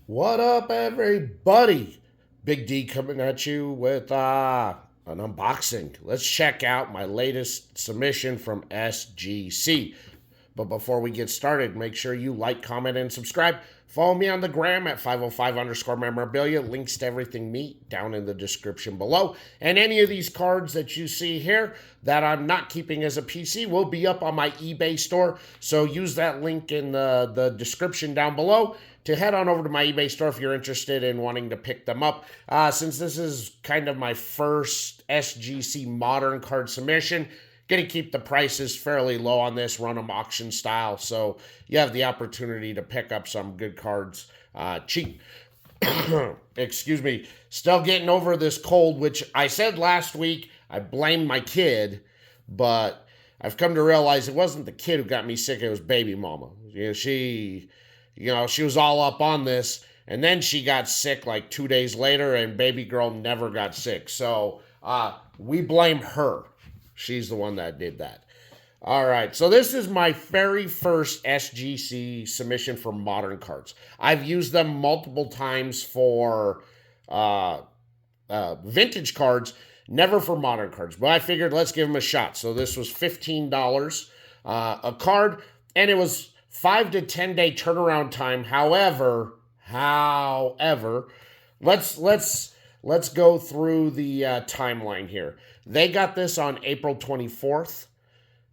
What up, everybody? Big D coming at you with an unboxing. Let's check out my latest submission from SGC. But before we get started, make sure you like, comment, and subscribe. Follow me on the gram at 505 underscore memorabilia. Links to everything me down in the description below. And any of these cards that you see here that I'm not keeping as a PC will be up on my eBay store. So use that link in the description down below to head on over to my eBay store if you're interested in wanting to pick them up. Since this is kind of my first SGC modern card submission, going to keep the prices fairly low on this, run them auction style, so you have the opportunity to pick up some good cards cheap. Excuse me. Still getting over this cold, which I said last week I blamed my kid, but I've come to realize it wasn't the kid who got me sick, it was baby mama. She was all up on this, and then she got sick like 2 days later, and baby girl never got sick. So we blame her. She's the one that did that. All right, so this is my very first SGC submission for modern cards. I've used them multiple times for vintage cards, never for modern cards. But I figured let's give them a shot. So this was $15 a card, and it was 5 to 10 day turnaround time. However, let's go through the timeline here. They got this on April 24th,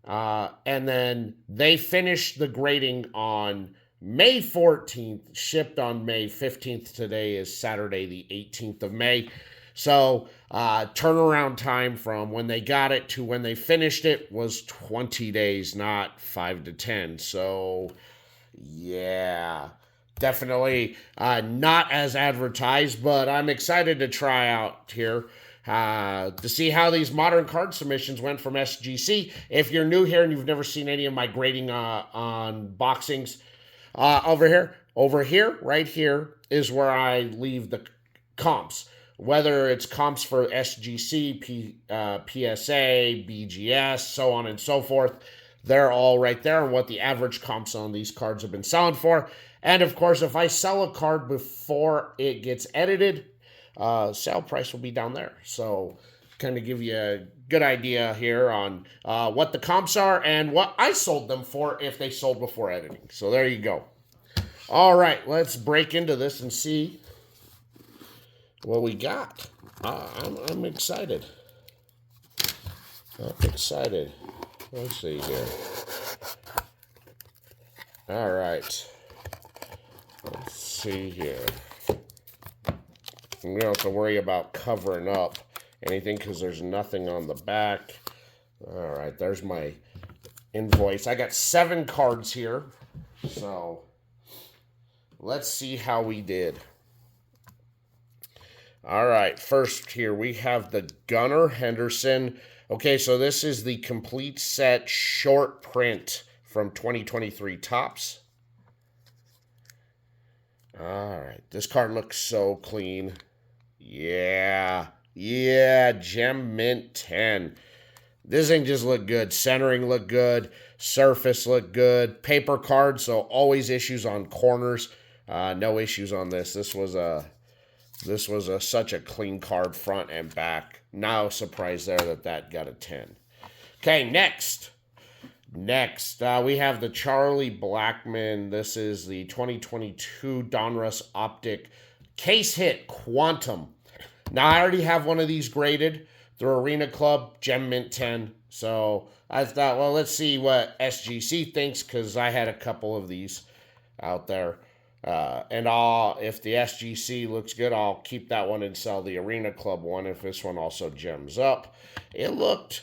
and then they finished the grading on May 14th, shipped on May 15th. Today is Saturday, the 18th of May. So turnaround time from when they got it to when they finished it was 20 days, not 5 to 10. So, yeah. Definitely not as advertised, but I'm excited to try out here to see how these modern card submissions went from SGC. If you're new here and you've never seen any of my grading unboxings, over here, right here is where I leave the comps. Whether it's comps for SGC, PSA, BGS, so on and so forth. They're all right there and what the average comps on these cards have been selling for. And of course, if I sell a card before it gets edited, sale price will be down there. So kind of give you a good idea here on what the comps are and what I sold them for if they sold before editing. So there you go. All right, let's break into this and see what we got. I'm excited. Let's see here. All right. Let's see here. We don't have to worry about covering up anything because there's nothing on the back. All right, there's my invoice. I got 7 cards here. So let's see how we did. All right, first here we have the Gunnar Henderson. Okay, so this is the complete set short print from 2023 Topps. All right, this card looks so clean. Yeah, Gem Mint 10. This thing just looked good. Centering looked good. Surface looked good. Paper card, so always issues on corners. No issues on this. This was such a clean card front and back. No surprise there that got a 10. Okay, next, we have the Charlie Blackmon. This is the 2022 Donruss Optic Case Hit Quantum. Now, I already have one of these graded through Arena Club, Gem Mint 10. So I thought, well, let's see what SGC thinks because I had a couple of these out there. And if the SGC looks good, I'll keep that one and sell the Arena Club one if this one also gems up. It looked,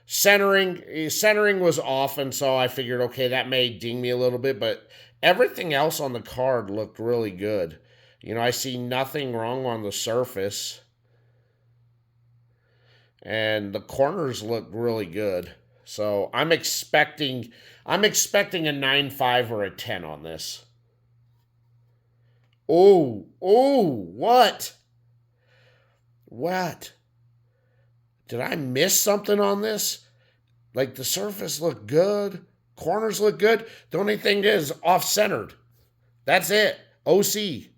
centering was off, and so I figured, okay, that may ding me a little bit, but everything else on the card looked really good. I see nothing wrong on the surface, and the corners look really good. So I'm expecting a 9.5 or a 10 on this. Oh, what? What? Did I miss something on this? Like the surface looked good. Corners look good. The only thing is off-centered. That's it. OC.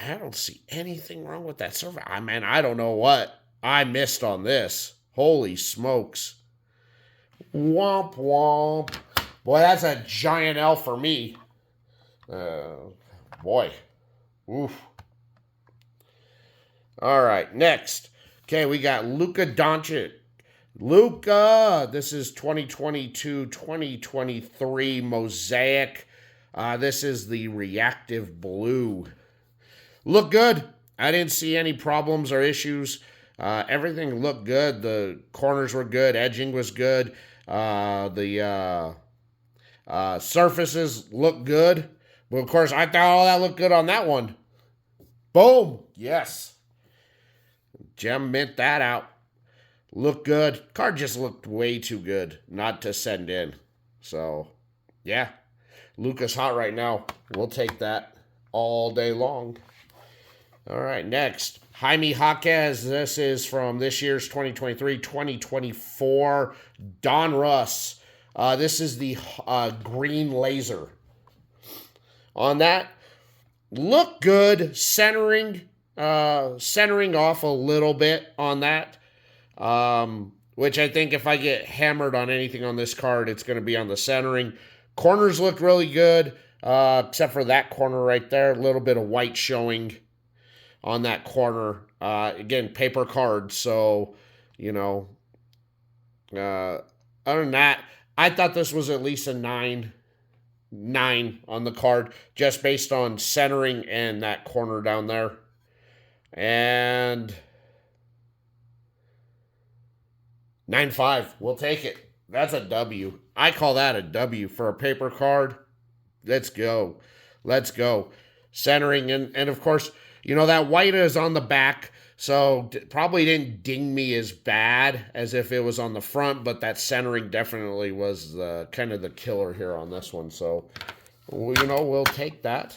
I don't see anything wrong with that server. I don't know what I missed on this. Holy smokes. Womp womp. Boy, that's a giant L for me. Boy. Oof. All right, next. Okay, we got Luka Doncic. Luka, this is 2022-2023 Mosaic. This is the reactive blue. Look good. I didn't see any problems or issues. Everything looked good. The corners were good. Edging was good. The surfaces looked good. But of course, I thought all that looked good on that one. Boom. Yes. Gem mint that out. Looked good. Card just looked way too good not to send in. So, yeah. Luka's hot right now. We'll take that all day long. All right, next. Jaime Jaquez. This is from this year's 2023-2024 Don Russ. This is the green laser. On that, look good. Centering off a little bit on that. Which I think if I get hammered on anything on this card, it's going to be on the centering. Corners look really good, except for that corner right there. A little bit of white showing on that corner. Again, paper card, so, other than that, I thought this was at least a 9 on the card, just based on centering and that corner down there. And 9.5, we'll take it. That's a W. I call that a W for a paper card. Let's go. Centering, and of course, that white is on the back, so probably didn't ding me as bad as if it was on the front, but that centering definitely was the kind of the killer here on this one. So, we'll take that.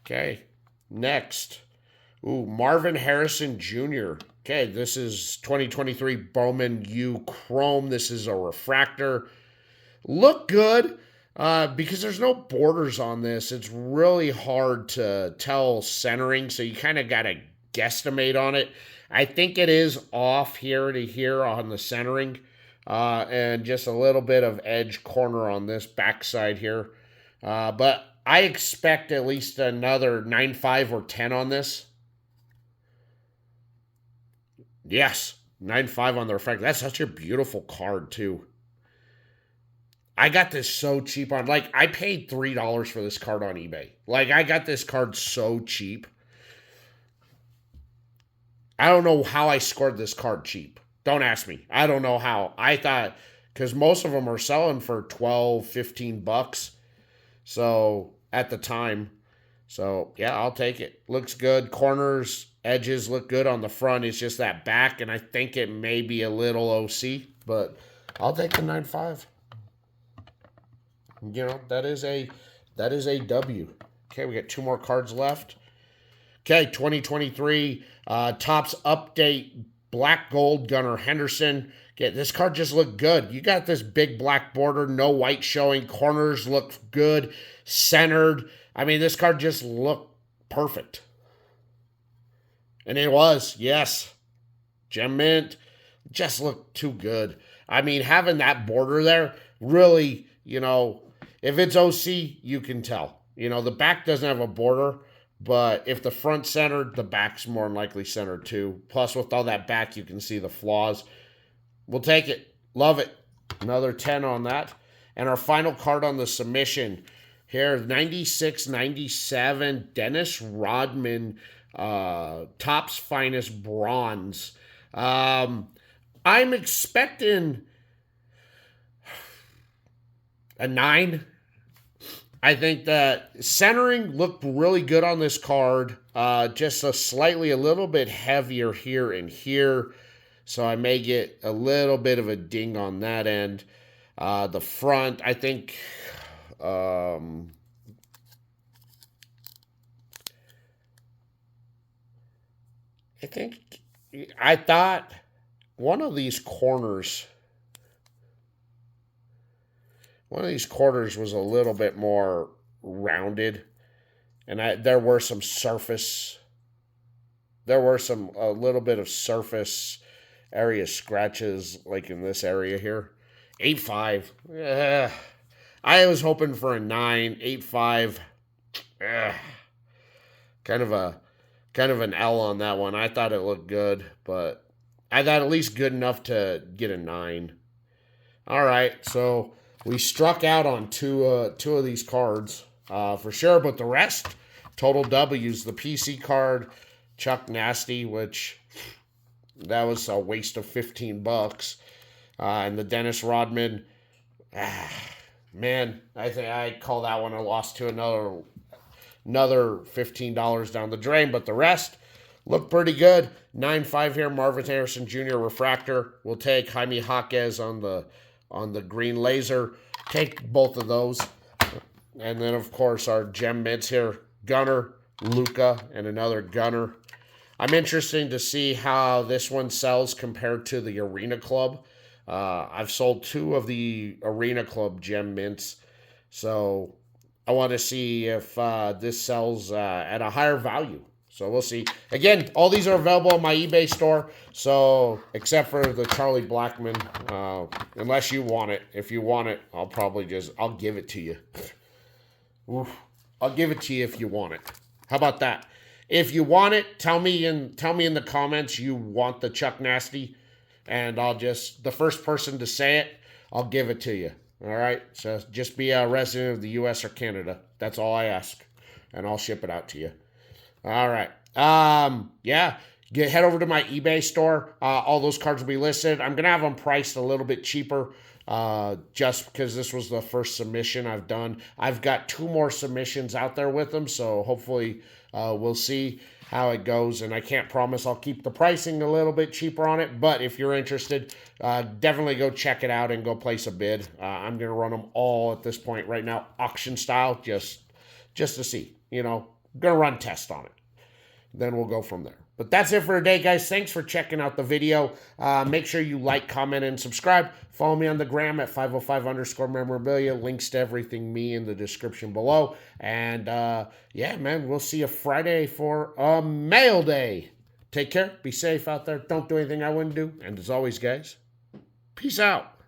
Okay, next. Marvin Harrison Jr. Okay, this is 2023 Bowman U Chrome. This is a refractor. Look good. Because there's no borders on this, it's really hard to tell centering, so you kind of got to guesstimate on it. I think it is off here to here on the centering, and just a little bit of edge corner on this backside here. But I expect at least another 9.5 or 10 on this. Yes, 9.5 on the refractor. That's such a beautiful card, too. I got this so cheap on, I paid $3 for this card on eBay. I got this card so cheap. I don't know how I scored this card cheap. Don't ask me. I don't know how. I thought, because most of them are selling for $12, $15. So, at the time. So, yeah, I'll take it. Looks good. Corners, edges look good on the front. It's just that back, and I think it may be a little OC, but I'll take the 9.5. That is a W. Okay, we got 2 more cards left. Okay, 2023 Topps Update Black Gold Gunnar Henderson. Okay, this card just looked good. You got this big black border, no white showing. Corners look good, centered. This card just looked perfect. And it was, yes. Gem mint just looked too good. Having that border there really, if it's OC, you can tell. The back doesn't have a border, but if the front centered, the back's more than likely centered too. Plus, with all that back, you can see the flaws. We'll take it. Love it. Another 10 on that. And our final card on the submission here, 96-97, Dennis Rodman, Topps Finest Bronze. I'm expecting a 9. I think that centering looked really good on this card. Just a little bit heavier here and here. So I may get a little bit of a ding on that end. The front, I think... I thought one of these corners One of these quarters was a little bit more rounded, and there were some surface. There were some a little bit of surface area scratches, like in this area here. 8.5. Yeah, I was hoping for a 9. 8.5. Kind of a kind of an L on that one. I thought it looked good, but I thought at least good enough to get a 9. All right, so we struck out on two of these cards for sure, but the rest total W's. The PC card, Chuck Nasty, which that was a waste of $15, and the Dennis Rodman. Man, I think I call that one a loss to another $15 down the drain, but the rest look pretty good. 9.5 here, Marvin Harrison Jr. refractor. We'll take Jaime Jaquez on the green laser. Take both of those. And then, of course, our gem mints here, Gunner, Luca, and another Gunner. I'm interested to see how this one sells compared to the Arena Club. I've sold 2 of the Arena Club gem mints, so I want to see if this sells at a higher value. So we'll see. Again, all these are available on my eBay store. So except for the Charlie Blackman, unless you want it. If you want it, I'll give it to you. Oof. I'll give it to you if you want it. How about that? If you want it, tell me in the comments you want the Chuck Nasty, and the first person to say it, I'll give it to you. All right? So just be a resident of the U.S. or Canada. That's all I ask, and I'll ship it out to you. All right. Yeah. Head over to my eBay store. All those cards will be listed. I'm going to have them priced a little bit cheaper just because this was the first submission I've done. I've got 2 more submissions out there with them, so hopefully we'll see how it goes. And I can't promise I'll keep the pricing a little bit cheaper on it, but if you're interested, definitely go check it out and go place a bid. I'm going to run them all at this point right now, auction style, just to see, going to run tests on it. Then we'll go from there. But that's it for today, guys. Thanks for checking out the video. Make sure you like, comment, and subscribe. Follow me on the gram at 505_memorabilia. Links to everything me in the description below. And yeah, man, we'll see you Friday for a mail day. Take care. Be safe out there. Don't do anything I wouldn't do. And as always, guys, peace out.